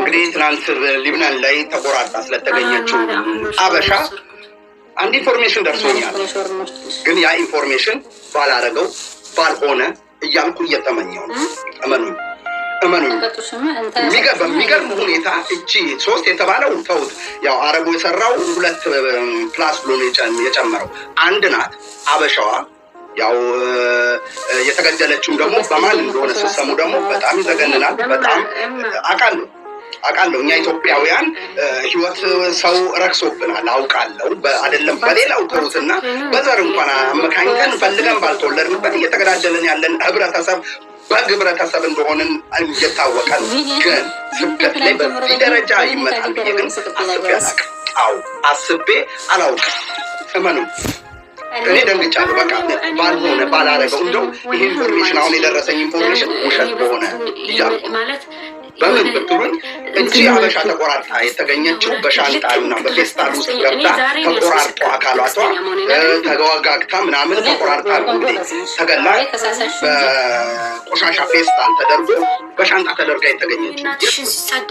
እንግዲህ ትናንት ሊብናን ላይ ተቆራርጣ ስለተገኘችው አበሻ አንድ ኢንፎርሜሽን ደርሶኛል። ግን ያ ኢንፎርሜሽን ባላረገው ባልሆነ እያልኩ እየተመኘው እመኑኝ በሚገርም ሁኔታ እቺ 3 የተባለው ተውት፣ ያው አረቡ የሰራው 2 ፕላስ ብሎ የጨመረው 1 ናት አበሻዋ። ያው የተገደለችው ደግሞ በማን እንደሆነ ስትሰሙ ደግሞ በጣም ይዘገንናል። በጣም አውቃለሁ እኛ ኢትዮጵያውያን ህይወት ሰው ረክሶብናል አውቃለሁ። አይደለም በሌላው ተሩትና በዘር እንኳን አመካኝተን ፈልገን ባልተወለድንበት እየተገዳደልን ያለን ህብረተሰብ በግብረተሰብ እንደሆንን እየታወቀ ነው። ግን ስደት ላይ በዚህ ደረጃ ይመጣል ብዬ ግን አስቤ አላውቅም። እመኑ እኔ ደንግጫለሁ። በቃ ባልሆነ ባላረገው እንደው ይሄ ኢንፎርሜሽን አሁን የደረሰኝ ኢንፎርሜሽን ውሸት በሆነ እያልኩ በምን ብትሉኝ እቺ አበሻ ተቆራርጣ የተገኘችው በሻንጣና በፌስታል ውስጥ ገብታ ተቆራርጦ አካላቷ ተጋጋግታ ምናምን ተቆራርጣ ተገላ በቆሻሻ ፌስታል ተደርጎ በሻንጣ ተደርጋ የተገኘችው።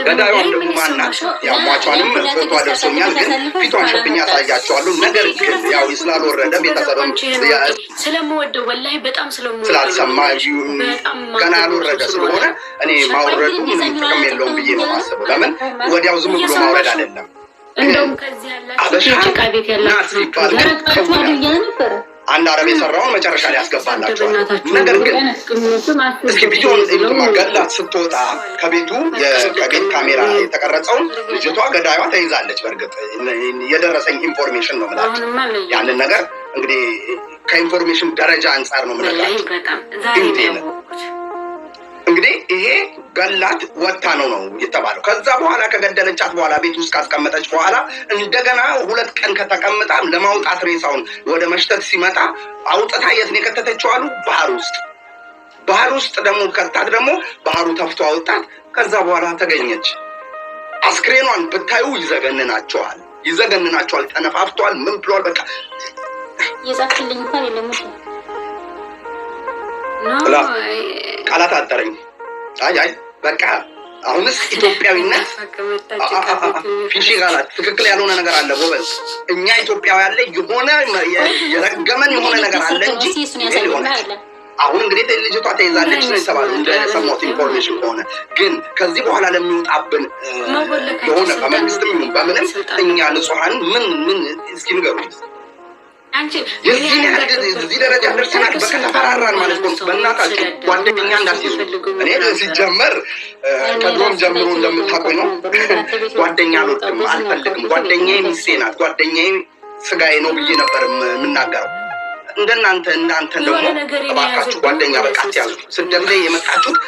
ገዳዩዋ ደግሞ ማናት? ያው ሟቿንም ፎቶ አደርሶኛል፣ ግን ፊቷን ሸፍኛ ያሳያቸዋለሁ። ነገር ግን ያው ስላልወረደ ቤተሰብም ስለምወደው ወላሂ በጣም ስላልሰማ ገና ያልወረደ ስለሆነ እኔ ማውረዱ ጥቅም የለውም ብዬ ነው ማስበው። ለምን ወዲያው ዝም ብሎ ማውረድ አይደለም። እንደውም ከዚህ ያላችሁ ጭቃ ቤት ያላችሁ አንድ አረብ የሰራውን መጨረሻ ላይ ያስገባላቸዋል። ነገር ግን እስኪ ቪዲዮን ገላት ስትወጣ ከቤቱ ከቤት ካሜራ የተቀረጸውን ልጅቷ ገዳዩዋ ተይዛለች። በእርግጥ የደረሰኝ ኢንፎርሜሽን ነው የምላቸው። ያንን ነገር እንግዲህ ከኢንፎርሜሽን ደረጃ አንጻር ነው የምነግራቸው። እንግዲህ ይሄ ገላት ወታ ነው የተባለው። ከዛ በኋላ ከገደለቻት በኋላ ቤት ውስጥ ካስቀመጠች በኋላ እንደገና 2 ቀን ከተቀምጣ ለማውጣት ሬሳውን ወደ መሽተት ሲመጣ አውጥታ የት ነው የከተተችው አሉ? ባህር ውስጥ ደግሞ ከታት ደግሞ ባህሩ ተፍቶ አወጣት። ከዛ በኋላ ተገኘች። አስክሬኗን ብታዩ ይዘገንናቸዋል። ተነፋፍቷል። ምን ብሏል? በቃ የዛክልኝ እንኳን የለም ቃላት አጠረኝ። አይ በቃ አሁንስ ኢትዮጵያዊነት ፊሺ ቃላት ትክክል ያልሆነ ነገር አለ ጎበዝ። እኛ ኢትዮጵያውያን ላይ የሆነ የረገመን የሆነ ነገር አለ እንጂ አሁን እንግዲህ ልጅቷ ተይዛለች ነው የተባለው እንደሰማሁት ኢንፎርሜሽን ከሆነ። ግን ከዚህ በኋላ ለሚወጣብን የሆነ በመንግስትም ይሁን በምንም እኛ ንጹሐን ምን እስኪ ንገሩኝ። የዚህ ደረጃ ደርሰናል። በቃ ተፈራራን ማለት ነው። በእናታችሁ ጓደኛ እንዳትይዙ። እኔ ሲጀመር ከድሮም ጀምሮ እንደምታውቁኝ ነው ጓደኛ አልወድም፣ አልፈልግም። ጓደኛዬ ሚስቴ ናት፣ ጓደኛዬ ስጋዬ ነው ብዬ ነበር የምናገረው። እናንተ ደግሞ እባካችሁ ጓደኛ በቃ አትያዙ። ስደት ላይ የመጣችሁት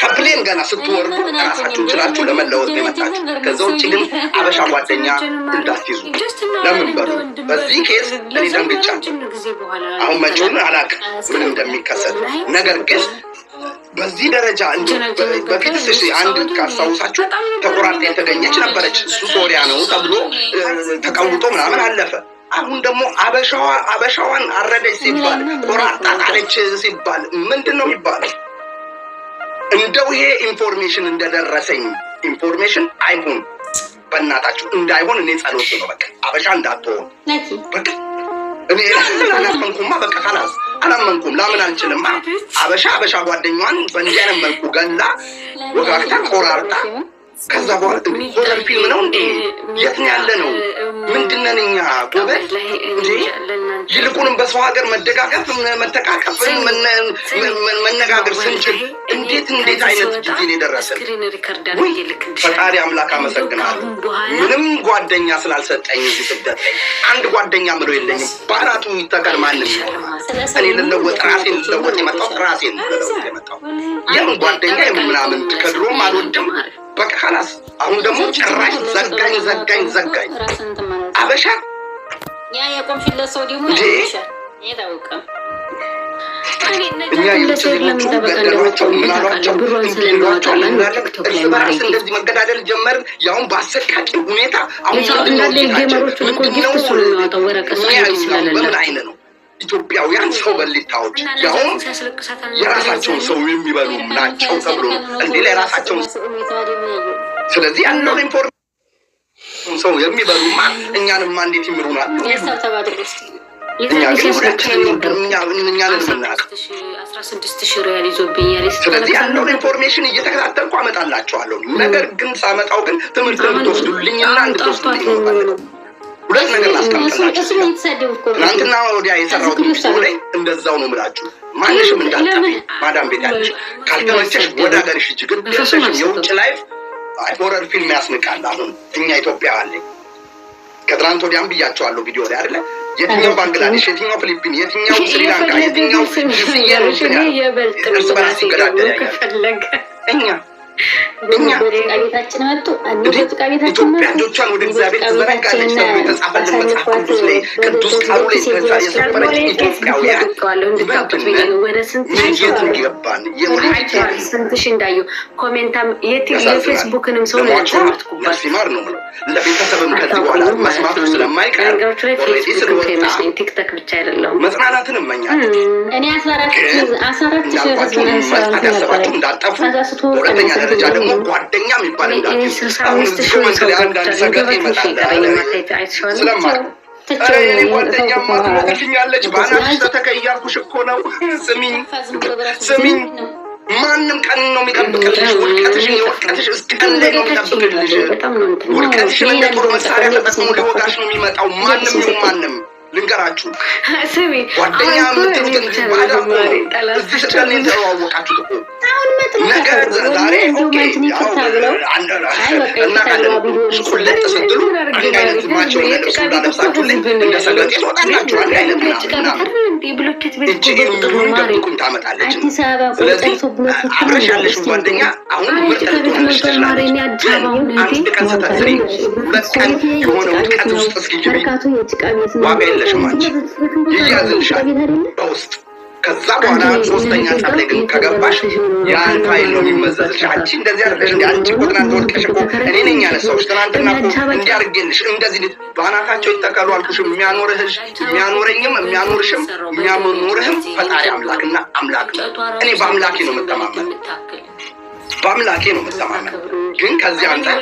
ከፕሌን ገና ስትወርዱ ራሳችሁን ችላችሁ ለመለወጥ ነው የመጣችሁ። ከዛ ውጭ ግን አበሻ ጓደኛ እንዳትይዙ። ለምን በሉ በዚህ ኬስ እኔ ደንግጫለሁ። አሁን መቼውን አላውቅም ምን እንደሚከሰት። ነገር ግን በዚህ ደረጃ በፊት አንድ ካስታውሳችሁ ተቆራርጣ የተገኘች ነበረች። እሱ ሶሪያ ነው ተብሎ ተቀውጦ ምናምን አለፈ። አሁን ደግሞ አበሻዋን አረደች ሲባል ቆራርጣ ጣለች ሲባል ምንድን ነው የሚባለው? እንደው ይሄ ኢንፎርሜሽን እንደደረሰኝ ኢንፎርሜሽን አይሁን፣ በእናታችሁ እንዳይሆን እኔ ጸሎት ነው። በቃ አበሻ እንዳትሆን በቃ እኔ አላመንኩማ። በቃ ካላስ አላመንኩም። ላምን አልችልም። አበሻ ጓደኛዋን በእንዲህ አይነት መልኩ ገላ ወጋግታ ቆራርጣ ከዛ በኋላ ሆረር ፊልም ነው እንዴ? የት ነው ያለ ነው? ምንድነን እኛ ጎበዝ እንዴ? ይልቁንም በሰው ሀገር መደጋገፍ፣ መተቃቀፍ፣ መነጋገር ስንችል እንዴት አይነት ጊዜ ነው የደረሰን? ፈጣሪ አምላክ አመሰግናለሁ። ምንም ጓደኛ ስላልሰጠኝ እዚህ ስደት ላይ አንድ ጓደኛ ምለው የለኝም። በአራቱ ይተከል ማንም እኔ ልለወጥ ራሴን ልለወጥ የመጣሁት ራሴን ልለወጥ የመጣሁት የምን ጓደኛ የምን ምናምን ከድሮም አልወድም። በቃ ካላስ አሁን ደግሞ ጭራሽ ዘጋኝ አበሻ ያ የቆምሽለት ሰው ደግሞ ይታወቃል። እኛ የምትሰሩት ገደሏቸው ምናሏቸው እንዲሏቸው እርስ በራስ እንደዚህ መገዳደል ጀመር። ያሁን በአሰቃቂ ሁኔታ አሁን በምን አይነት ነው ኢትዮጵያውያን ሰው በሊታዎች ያሁን የራሳቸውን ሰው የሚበሉ ናቸው ተብሎ እንዴ ለራሳቸውን ስለዚህ ያለው ኢንፎርሜሽን ሰው የሚበሉማ እኛንማ እንዴት ይምሩናል? ስለዚህ ያለውን ኢንፎርሜሽን እየተከታተልኩ አመጣላቸዋለሁ። ነገር ግን ሳመጣው ግን ትምህርት እንድትወስዱልኝና እንድትወስዱልኝ ነው። ሁለት ነገር ላስቀምጥላችሁ። ትናንትና ወዲያ የሰራሁት ቪዲዮ ላይ እንደዛው ነው የምላችሁ። ማንሽም እንዳታፊ ማዳም ቤት ያለሽ ካልተመቸሽ ወደ ሀገርሽ ሂጂ። ግን ደርሰሽ የውጭ ላይፍ ሆረር ፊልም ያስንቃል። አሁን እኛ ኢትዮጵያ አለኝ ከትናንት ወዲያም ብያቸዋለሁ ቪዲዮ ላይ አይደለ? የትኛው ባንግላዴሽ፣ የትኛው ፊሊፒን፣ የትኛው ስሪላንካ፣ የትኛው እርስ በራስ ይገዳደል ያያል። እኛ ቤታችን መጡ ኢትዮጵያ እጆቿን ወደ እግዚአብሔር ትዘረጋለች ተብሎ የተጻፈልን መጽሐፍ ቅዱስ ላይ ቅዱስ ቃሉ ላይ የሰፈረች ኢትዮጵያውያን የት ገባን? ስንትሽ እንዳዩ ኮሜንታም የፌስቡክንም ሰው ሲማር ነው ብለው ለቤተሰብም ከዚህ በኋላ መስማቱ ስለማይቀር ቲክቶክ ብቻ አይደለም መጽናናትን እመኛለሁ። እኔ 14 መጽናት ያሰባችሁ እንዳጠፉ ሁለተኛ ደረጃ ደግሞ ጓደኛ የሚባል አንዳንድ ሰገጤ ይመጣል ስለማር ጓደኛ ማትሞትልኛለች ባናትሽ ተተከያልኩሽ እኮ ነው። ስሚኝ ማንም ቀን ነው የሚጠብቅልሽ። ውድቀትሽን የውድቀትሽ እስቀን ላይ ነው የሚጠብቅልሽ። ውድቀትሽን እንደ ጦር መሳሪያ ተጠቅሞ ሊወጋሽ ነው የሚመጣው። ማንም ይሁን ማንም ልንገራችሁ፣ ጓደኛ የምትሉት ግን ባዳ እኮ ነው። እዚህ ስትቀን የተዋወቃችሁት እኮ ነገር ዛሬ እናቃለን። ቁለጥ ስትሉ አንድ አይነት ማቸው ለብሱ እንዳለብሳችሁልኝ እንደ ሰገጤ ትወጣላችሁ። አንድ አይነት ደብቁኝ ታመጣለች። ስለዚህ አብረሽ ያለሽን ጓደኛ አሁን ምርጥ ልትሆንልሽ ትችላለች። አንድ ቀን ስተትሪ ሁለት ቀን የሆነ ውድቀት ውስጥ እስኪግቢ ዋጋ የለሽም። አንቺ ይያዝልሻል በውስጥ። ከዛ በኋላ ሶስተኛ ጸብ ላይ ግን ከገባሽ ያን ፋይል ነው የሚመዘዝልሽ። አንቺ እንደዚህ አድርገሽ አንቺ እኮ ትናንት ወድቀሽ እኮ እኔ ነኝ ያነሳሁሽ። ትናንትና እኮ እንዲህ አድርጌልሽ እንደዚህ በአናታቸው ይተከሉ አልኩሽም። የሚያኖረኝም የሚያኖርሽም የሚያኖርህም ፈጣሪ አምላክና አምላክ ነው። እኔ በአምላኬ ነው የምተማመን በአምላኬ ነው የምተማመን። ግን ከዚህ አንጻር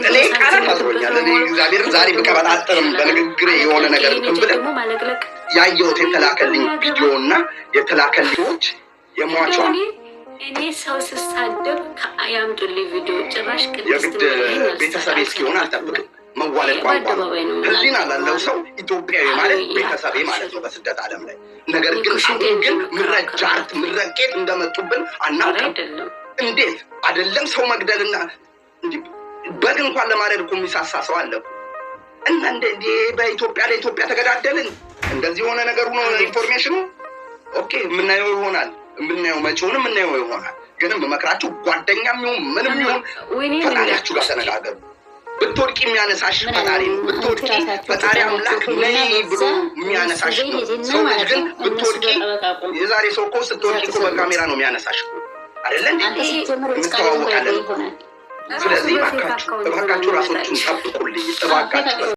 እኔ ቃላት አጥሮኛል። እኔ እግዚአብሔር ዛሬ ብቀበጣጥርም በንግግሬ የሆነ ነገር ብልም ያየሁት የተላከልኝ ቪዲዮ እና የተላከልኞች የሟቿን እኔ ሰው ስሳደብ ከአያምጡልኝ ቪዲዮ ጭራሽ የግድ ቤተሰቤ እስኪሆን አልጠብቅም። መዋለድ ቋንቋ ህሊና ላለው ሰው ኢትዮጵያዊ ማለት ቤተሰቤ ማለት ነው በስደት ዓለም ላይ። ነገር ግን አሁን ግን ምረጃት ምረቄት እንደመጡብን አናውቅም። እንዴት አይደለም ሰው መግደልና በግ እንኳን ለማረድ እኮ የሚሳሳ ሰው አለ እና እንደ በኢትዮጵያ ለኢትዮጵያ ተገዳደልን እንደዚህ የሆነ ነገሩ ነው ኢንፎርሜሽኑ። ኦኬ የምናየው ይሆናል፣ የምናየው መጪውን የምናየው ይሆናል። ግን በመክራችሁ ጓደኛም ይሁን ምንም ይሁን ፈጣሪያችሁ ጋር ተነጋገሩ። ብትወድቂ የሚያነሳሽ ፈጣሪ ነው። ብትወድቂ ፈጣሪ አምላክ ነይ ብሎ የሚያነሳሽ ነው። ሰው ልጅ ግን ብትወድቂ የዛሬ ሰው እኮ ስትወድቂ እኮ በካሜራ ነው የሚያነሳሽ አይደለ እንዴ? እንተዋወቃለን። ስለዚህ እባካችሁ ራሳችሁን ጠብቁልኝ እባካችሁ።